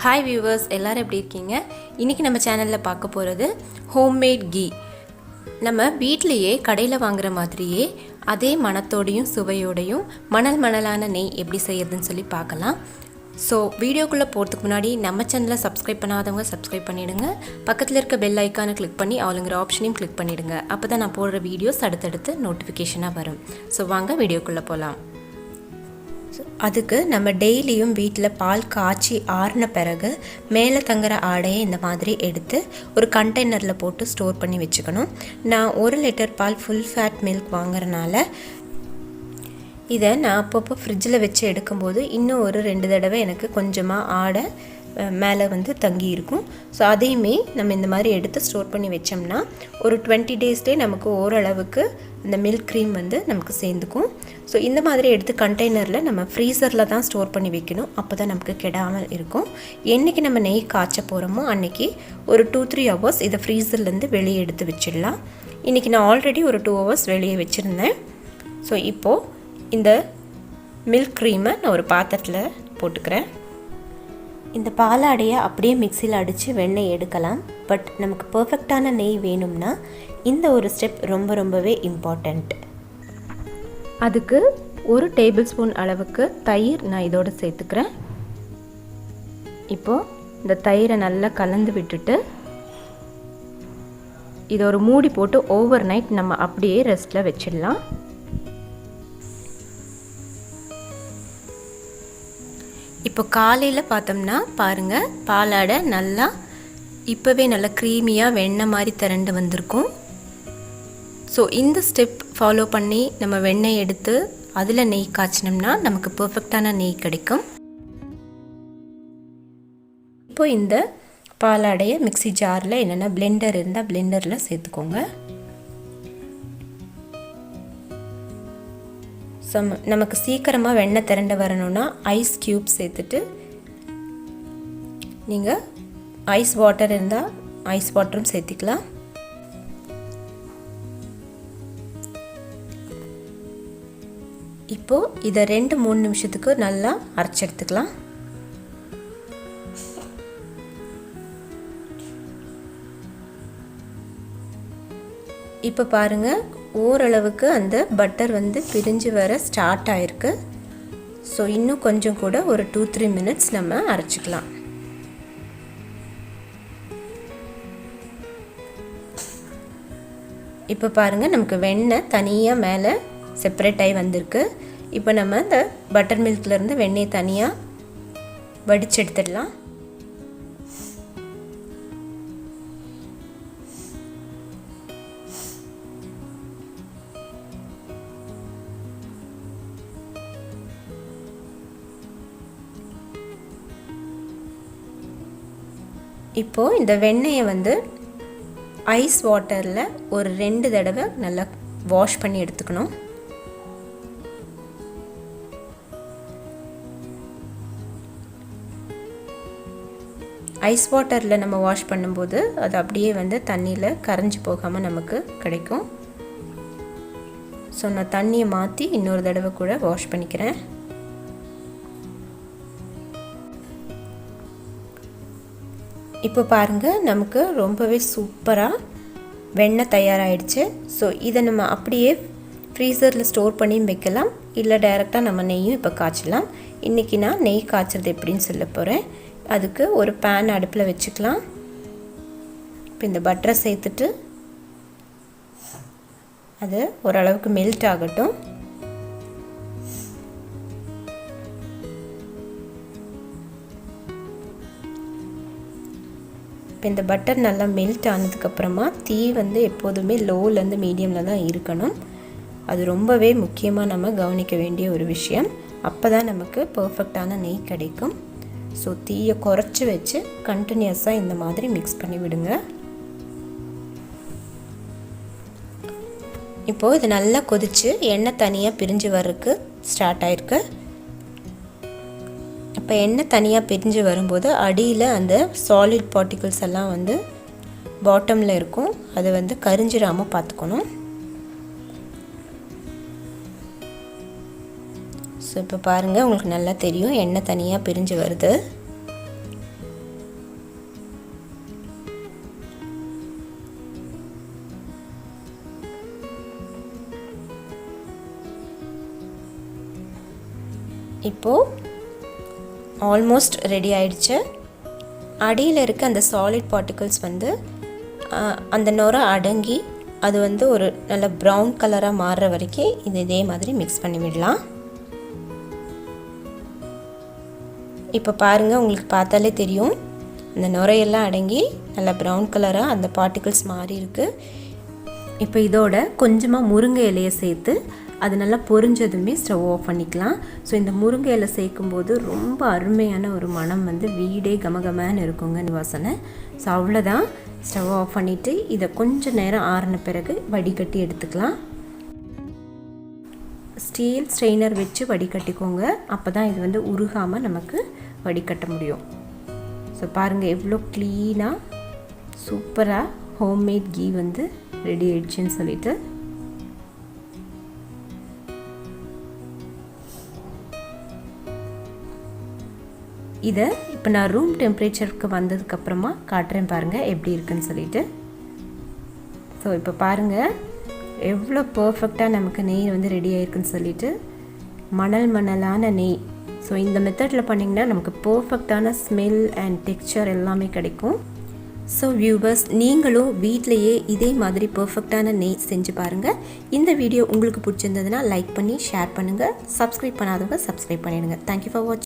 Hi viewers, எல்லோரும் எப்படி இருக்கீங்க? இன்றைக்கி நம்ம சேனலில் பார்க்க போகிறது ஹோம்மேட் கீ. நம்ம வீட்டிலையே கடையில் வாங்குகிற மாதிரியே அதே மணத்தோடையும் சுவையோடையும் மணலான நெய் எப்படி செய்யறதுன்னு சொல்லி பார்க்கலாம். ஸோ வீடியோக்குள்ளே போகிறதுக்கு முன்னாடி நம்ம சேனலை சப்ஸ்கிரைப் பண்ணாதவங்க சப்ஸ்கிரைப் பண்ணிவிடுங்க. பக்கத்தில் இருக்க பெல் ஐக்கானை கிளிக் பண்ணி அவளுங்கிற ஆப்ஷனையும் கிளிக் பண்ணிவிடுங்க. அப்போ தான் நான் போடுற வீடியோஸ் அடுத்தடுத்து நோட்டிஃபிகேஷனாக வரும். ஸோ வாங்க வீடியோக்குள்ளே போகலாம். அதுக்கு நம்ம டெய்லியும் வீட்டில் பால் காய்ச்சி ஆறின பிறகு மேலே தங்குற ஆடையை இந்த மாதிரி எடுத்து ஒரு கண்டெய்னரில் போட்டு ஸ்டோர் பண்ணி வச்சுக்கணும். நான் 1 லிட்டர் பால் ஃபுல் ஃபேட் மில்க் வாங்குறதுனால இதை நான் அப்பப்போ ஃப்ரிட்ஜில் வச்சு எடுக்கும்போது இன்னும் ஒரு 2 தடவை எனக்கு கொஞ்சமாக ஆடை மேலே தங்கி இருக்கும். ஸோ அதையுமே நம்ம இந்த மாதிரி எடுத்து ஸ்டோர் பண்ணி வச்சோம்னா ஒரு 20 டேஸ்லேயே நமக்கு ஓரளவுக்கு அந்த மில்க் க்ரீம் நமக்கு சேர்ந்துக்கும். ஸோ இந்த மாதிரி எடுத்து கண்டெய்னரில் நம்ம ஃப்ரீசரில் தான் ஸ்டோர் பண்ணி வைக்கணும். அப்போ தான் நமக்கு கெடாமல் இருக்கும். என்றைக்கு நம்ம நெய் காய்ச்ச போகிறோமோ அன்றைக்கி ஒரு 2-3 ஹவர்ஸ் இதை ஃப்ரீசர்லேருந்து வெளியே எடுத்து வச்சிடலாம். இன்றைக்கி நான் ஆல்ரெடி ஒரு 2 ஹவர்ஸ் வெளியே வச்சுருந்தேன். ஸோ இப்போது இந்த மில்க் க்ரீமை நான் ஒரு பாத்திரத்தில் போட்டுக்கிறேன். இந்த பாலாடையை அப்படியே மிக்சியில் அடித்து வெண்ணெய் எடுக்கலாம். பட் நமக்கு பர்ஃபெக்டான நெய் வேணும்னா இந்த ஒரு ஸ்டெப் ரொம்பவே இம்பார்ட்டண்ட். அதுக்கு 1 டேபிள் ஸ்பூன் அளவுக்கு தயிர் நான் இதோடு சேர்த்துக்கிறேன். இப்போது இந்த தயிரை நல்லா கலந்து விட்டுட்டு இதை ஒரு மூடி போட்டு ஓவர் நைட் நம்ம அப்படியே ரெஸ்ட்டில் வச்சிடலாம். இப்போ காலையில் பார்த்தோம்னா பாருங்கள், பாலாடை நல்லா இப்போவே நல்லா க்ரீமியாக வெண்ணெய் மாதிரி திரண்டு வந்திருக்கும். ஸோ இந்த ஸ்டெப் ஃபாலோ பண்ணி நம்ம வெண்ணெய் எடுத்து அதில் நெய் காய்ச்சினோம்னா நமக்கு பர்ஃபெக்டான நெய் கிடைக்கும். இப்போ இந்த பாலாடையை மிக்ஸி ஜாரில் என்னென்னா பிளெண்டர் இருந்தால் பிளெண்டரில் சேர்த்துக்கோங்க. நமக்கு சீக்கிரமாக வெண்ணெய் திரண்டு வரணும்னா ஐஸ் க்யூப் சேர்த்துட்டு நீங்கள் ஐஸ் வாட்டர் இருந்தால் ஐஸ் வாட்டரும் சேர்த்திக்கலாம். இப்போது இதை 2-3 நிமிஷத்துக்கு நல்லா அரைச்சி எடுத்துக்கலாம். இப்போ பாருங்கள், ஓரளவுக்கு அந்த பட்டர் பிரிஞ்சு வர ஸ்டார்ட் ஆகிருக்கு. ஸோ இன்னும் கொஞ்சம் கூட ஒரு 2-3 மினிட்ஸ் நம்ம அரைச்சிக்கலாம். இப்போ பாருங்கள், நமக்கு வெண்ணெய் தனியாக மேலே செப்பரேட் ஆகி வந்திருக்கு. இப்போ நம்ம இந்த பட்டர் மில்க்லேருந்து வெண்ணெய் தனியாக வடித்து எடுத்துடலாம். இப்போது இந்த வெண்ணெயை ஐஸ் வாட்டரில் ஒரு 2 தடவை நல்லா வாஷ் பண்ணி எடுத்துக்கணும். ஐஸ் வாட்டரில் நம்ம வாஷ் பண்ணும்போது அது அப்படியே தண்ணியில் கரைஞ்சி போகாமல் நமக்கு கிடைக்கும். ஸோ நான் தண்ணியை மாற்றி இன்னொரு தடவை கூட வாஷ் பண்ணிக்கிறேன். இப்போ பாருங்கள், நமக்கு ரொம்பவே சூப்பராக வெண்ணெய் தயாராகிடுச்சு. ஸோ இதை நம்ம அப்படியே ஃப்ரீசரில் ஸ்டோர் பண்ணியும் வைக்கலாம், இல்லை டைரெக்டாக நம்ம நெய்யும் இப்போ காய்ச்சலாம். இன்றைக்கி நான் நெய் காய்ச்சறது எப்படின்னு சொல்ல போகிறேன். அதுக்கு ஒரு பேன் அடுப்பில் வச்சுக்கலாம். இப்போ இந்த பட்டரை சேர்த்துட்டு அது ஓரளவுக்கு மெல்ட் ஆகட்டும். இப்போ இந்த பட்டர் நல்லா மெல்ட் ஆனதுக்கப்புறமா தீ எப்போதுமே லோலேருந்து மீடியமில் தான் இருக்கணும். அது ரொம்பவே முக்கியமாக நம்ம கவனிக்க வேண்டிய ஒரு விஷயம். அப்போ தான் நமக்கு பர்ஃபெக்டான நெய் கிடைக்கும். ஸோ தீயை குறைச்சி வச்சு கண்டினியூஸாக இந்த மாதிரி மிக்ஸ் பண்ணி விடுங்க. இப்போது இது நல்லா கொதித்து எண்ணெய் தனியாக பிரிஞ்சு வர்றதுக்கு ஸ்டார்ட் ஆகிருக்கு. இப்போ எண்ணெய் தனியாக பிரிஞ்சு வரும்போது அடியில் அந்த சாலிட் பார்ட்டிகிள்ஸ் எல்லாம் பாட்டமில் இருக்கும். அது கரிஞ்சிடாமல் பார்த்துக்கணும். ஸோ இப்போ பாருங்கள், உங்களுக்கு நல்லா தெரியும் எண்ணெய் தனியாக பிரிஞ்சு வருது. இப்போது ஆல்மோஸ்ட் ரெடி ஆயிடுச்சு. அடியில் இருக்க அந்த சாலிட் பார்ட்டிகல்ஸ் வந்து அந்த நுரை அடங்கி அது வந்து ஒரு நல்ல ப்ரௌன் கலராக மாறுற வரைக்கும் இதே மாதிரி மிக்ஸ் பண்ணி விடலாம். இப்போ பாருங்கள், உங்களுக்கு பார்த்தாலே தெரியும் அந்த நுரையெல்லாம் அடங்கி நல்லா ப்ரௌன் கலராக அந்த பார்ட்டிகல்ஸ் மாறி இருக்குது. இப்போ இதோட கொஞ்சமாக முருங்கை இலையை சேர்த்து அது நல்லா பொரிஞ்சதுமே ஸ்டவ் ஆஃப் பண்ணிக்கலாம். ஸோ இந்த முருங்கை இலை சேர்க்கும்போது ரொம்ப அருமையான ஒரு மனம் வந்து வீடே கமகமான்னு இருக்குங்க வாசனை. ஸோ அவ்வளோதான், ஸ்டவ் ஆஃப் பண்ணிவிட்டு இதை கொஞ்சம் நேரம் ஆறின பிறகு வடிகட்டி எடுத்துக்கலாம். ஸ்டீல் ஸ்ட்ரெயினர் வச்சு வடிகட்டிக்கோங்க, அப்போ தான் இது வந்து உருகாமல் நமக்கு வடிகட்ட முடியும். ஸோ பாருங்கள் எவ்வளோ க்ளீனாக சூப்பராக ஹோம்மேட் கீ வந்து ரெடி ஆயிடுச்சுன்னு சொல்லிட்டு. இதை இப்போ நான் ரூம் டெம்பரேச்சருக்கு வந்ததுக்கப்புறமா காட்டுறேன் பாருங்கள் எப்படி இருக்குன்னு சொல்லிட்டு. ஸோ இப்போ பாருங்கள் எவ்வளோ பர்ஃபெக்டாக நமக்கு நெய் வந்து ரெடி ஆகிருக்குன்னு சொல்லிட்டு. மணலான நெய். ஸோ இந்த மெத்தடில் பண்ணிங்கன்னா நமக்கு பர்ஃபெக்டான ஸ்மெல் அண்ட் டெக்ஸ்சர் எல்லாமே கிடைக்கும். ஸோ வியூவர்ஸ், நீங்களும் வீட்டிலையே இதே மாதிரி பர்ஃபெக்டான நெய் செஞ்சு பாருங்கள். இந்த வீடியோ உங்களுக்கு பிடிச்சிருந்ததுன்னா லைக் பண்ணி ஷேர் பண்ணுங்கள். சப்ஸ்கிரைப் பண்ணாதவங்க சப்ஸ்கிரைப் பண்ணிடுங்க. தேங்க்யூ ஃபார் வாட்சிங்.